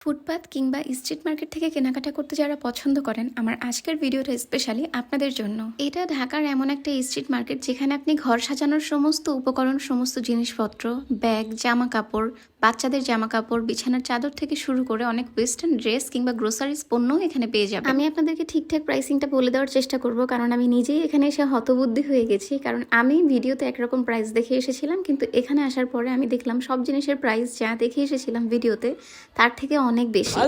ফুটপাত কিংবা street market থেকে কেনাকাটা করতে যারা পছন্দ করেন, আমার আজকের ভিডিওটা স্পেশালি আপনাদের জন্য। এটা ঢাকার এমন একটা স্ট্রিট মার্কেট যেখানে আপনি ঘর সাজানোর সমস্ত উপকরণ, সমস্ত জিনিসপত্র, ব্যাগ, জামা কাপড়, বাচ্চাদের জামা কাপড়, বিছানার চাদর থেকে শুরু করে অনেক ওয়েস্টার্ন ড্রেস কিংবা গ্রোসারিজ পণ্য এখানে পেয়ে যাবেন। আমি আপনাদেরকে ঠিকঠাক প্রাইসিংটা বলে দেওয়ার চেষ্টা করব, কারণ আমি নিজেই এখানে এসে হতবুদ্ধি হয়ে গেছি। কারণ আমি ভিডিওতে একরকম প্রাইস দেখে এসেছিলাম, কিন্তু এখানে আসার পরে আমি দেখলাম সব জিনিসের প্রাইস যা দেখে এসেছিলাম ভিডিওতে তার থেকে অনেক বেশি।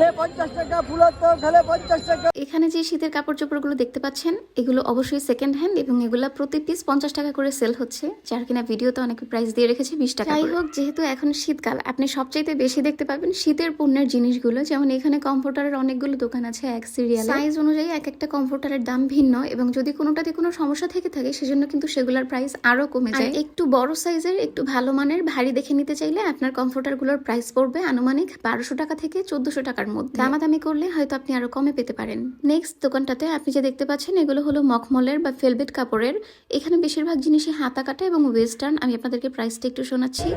এখানে যে শীতের কাপড় চোপড়গুলো দেখতে পাচ্ছেন, এগুলো অবশ্যই সেকেন্ড হ্যান্ড এবং এগুলো প্রতি পিস 50 টাকা করে সেল হচ্ছে, যার কিনা ভিডিওতে অনেক প্রাইস দিয়ে রেখেছে 20 টাকা। যাই হোক, যেহেতু এখন শীতকাল, আপনি সবচাইতে বেশি দেখতে পাবেন শীতের পণ্যের জিনিসগুলো। যেমন এখানে কমফোর্টারের অনেকগুলো দোকান আছে এক সিরিয়ালে। সাইজ অনুযায়ী এক একটা কমফোর্টারের দাম ভিন্ন, এবং যদি কোনোটাতে কোনো সমস্যা থেকে থাকে সেজন্য কিন্তু সেগুলোর প্রাইস আরো কমে যায়। একটু বড় সাইজের, একটু ভালো মানের ভারী দেখে নিতে চাইলে আপনার কমফোর্টারগুলোর প্রাইস পড়বে আনুমানিক 1200 টাকা থেকে 1400 টাকার মধ্যে। দামাদামি করলে হয়তো আপনি আরো কমে পেতে পারেন। নেক্সট দোকানটাতে আপনি যে দেখতে পাচ্ছেন, এগুলো হলো মখমলের বা ফেলভেট কাপড়ের। এখানে বেশিরভাগ জিনিসই হাতা কাটা এবং ওয়েস্টার্ন। আমি আপনাদেরকে প্রাইসটা একটু শোনাচ্ছি।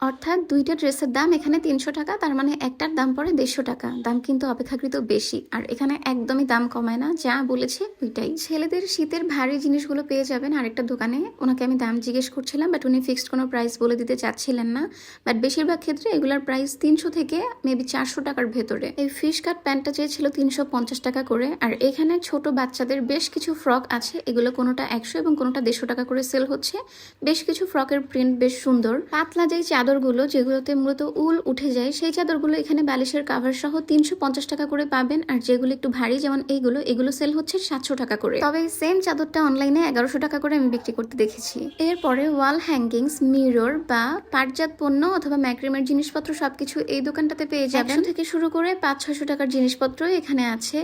অর্থাৎ দুইটা ড্রেসের দাম এখানে 300 টাকা, তার মানে একটার দাম পড়ে 150 টাকা। দাম কিন্তু অপেক্ষাকৃত বেশি, আর এখানে একদমই দাম কমায় না, যা বলেছে ওইটাই। ছেলেদের শীতের ভারী জিনিসগুলো পেয়ে যাবেন আরেকটা দোকানে। ওনাকে আমি দাম জিজ্ঞেস করছিলাম, বাট উনি ফিক্সড কোনো প্রাইস বলে দিতে চাচ্ছিলেন না। বাট বেশিরভাগ ক্ষেত্রে এগুলোর প্রাইস 300 থেকে মেবি 400 টাকার ভেতরে। এই ফিশ কাট প্যান্টটা চেয়েছিল 350 টাকা করে। আর এখানে ছোট বাচ্চাদের বেশ কিছু ফ্রক আছে, এগুলো কোনোটা 100 এবং কোনোটা 150 টাকা করে সেল হচ্ছে। বেশ কিছু ফ্রকের প্রিন্ট বেশ সুন্দর। পাতলা যেই চাদরগুলো, যেগুলোতে মূলত উল উঠে যায়, সেই চাদরগুলো এখানে বালিশের কাভার সহ 350 টাকা করে পাবেন। আর যেগুলো একটু ভারী, যেমন এগুলো সেল হচ্ছে 700 টাকা করে। তবে এই সেম চাদরটা অনলাইনে 1100 টাকা করে আমি বিক্রি করতে দেখেছি। এরপরে ওয়াল হ্যাঙ্গিংস, মিরর বা পাটজাত পণ্য অথবা ম্যাক্রিমের জিনিসপত্র সবকিছু এই দোকানটাতে পেয়ে যাবেন। 100 থেকে শুরু করে 500-600 টাকার জিনিসপত্র এখানে আছে।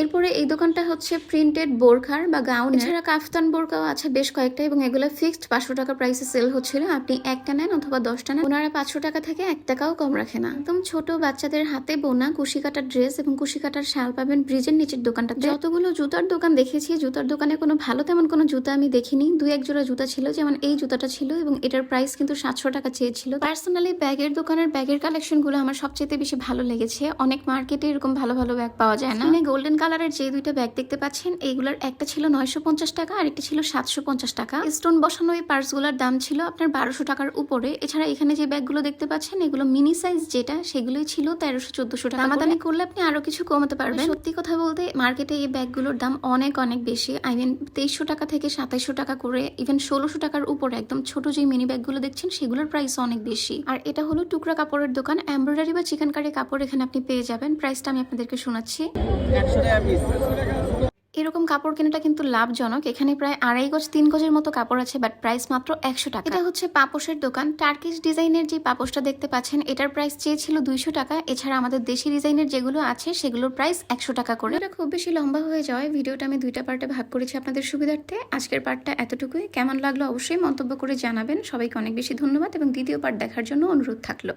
এরপরে এই দোকানটা হচ্ছে প্রিন্টেড বোরখার বা গাউন, এছাড়া কাফতান বোরকাও আছে বেশ কয়েকটা, এবং এগুলো ফিক্সড 500 টাকা প্রাইসে সেল হচ্ছিল। আপনি একটা নেন অথবা 10টা নেন, ওনারা 500 টাকা থেকে 1 টাকাও কম রাখে না। একদম ছোট বাচ্চাদের হাতে বোনা কুশি কাটার ড্রেস এবং কুশি কাটার শাল পাবেন ব্রিজের নিচের দোকানটাতে। যতগুলো জুতার দোকান দেখেছি, জুতার দোকানে কোনো ভালো তেমন কোনো জুতা আমি দেখিনি। 2-1 জোড়া জুতা ছিল, যেমন এই জুতাটা ছিল, এবং এটার প্রাইস কিন্তু 700 টাকা চেয়েছিল। পার্সোনালি ব্যাগের দোকানের ব্যাগের কালেকশন গুলো আমার সবচেয়ে বেশি ভালো লেগেছে। অনেক মার্কেটে এরকম ভালো ভালো ব্যাগ পাওয়া যায় না। গোল্ডেন কালারের যে দুইটা ব্যাগ দেখতে পাচ্ছেন, এইগুলোর একটা ছিল 950 টাকা আর একটা ছিল 750 টাকা। স্টোন বসানো এই পার্সগুলোর দাম ছিল আপনার 1200 টাকার উপরে। এছাড়া এখানে যে ব্যাগগুলো দেখতে পাচ্ছেন, এগুলো মিনি সাইজ যেটা, সেগুলোই ছিল 1300-1400 টাকা। দামাদামি করলে আপনি আরো কিছু কমাতে পারবেন। সত্যি কথা বলতে মার্কেটে এই ব্যাগগুলোর দাম অনেক অনেক বেশি। 2300 টাকা থেকে 2700 টাকা করে, ইভেন 1600 টাকার উপরে। একদম ছোট যে মিনি ব্যাগগুলো দেখছেন, সেগুলোর প্রাইস অনেক বেশি। আর এটা হলো টুকরা কাপড়ের দোকান, এমব্রয়ডারি বা চিকেনকারি কাপড় এখানে আপনি পেয়ে যাবেন। প্রাইসটা আমি আপনাদেরকে শোনাচ্ছি। এরকম কাপড় কেনাটা কিন্তু লাভজনক। এখানে প্রায় 2.5 গজ 3 গজের মতো কাপড় আছে, বাট প্রাইস মাত্র 100 টাকা। এটা হচ্ছে পাপোশের দোকান। টার্কিশ ডিজাইনের যে পাপোশটা দেখতে পাচ্ছেন, এটার প্রাইস চেয়েছিল 200 টাকা। এছাড়া আমাদের দেশি ডিজাইনের যেগুলো আছে, সেগুলোর প্রাইস 100 টাকা করে। এটা খুব বেশি লম্বা হয়ে যাওয়ায় ভিডিওটা আমি 2টা পার্টে ভাগ করেছি আপনাদের সুবিধার্থে। আজকের পার্টটা এতটুকুই। কেমন লাগলো অবশ্যই মন্তব্য করে জানাবেন। সবাইকে অনেক বেশি ধন্যবাদ, এবং দ্বিতীয় পার্ট দেখার জন্য অনুরোধ থাকলো।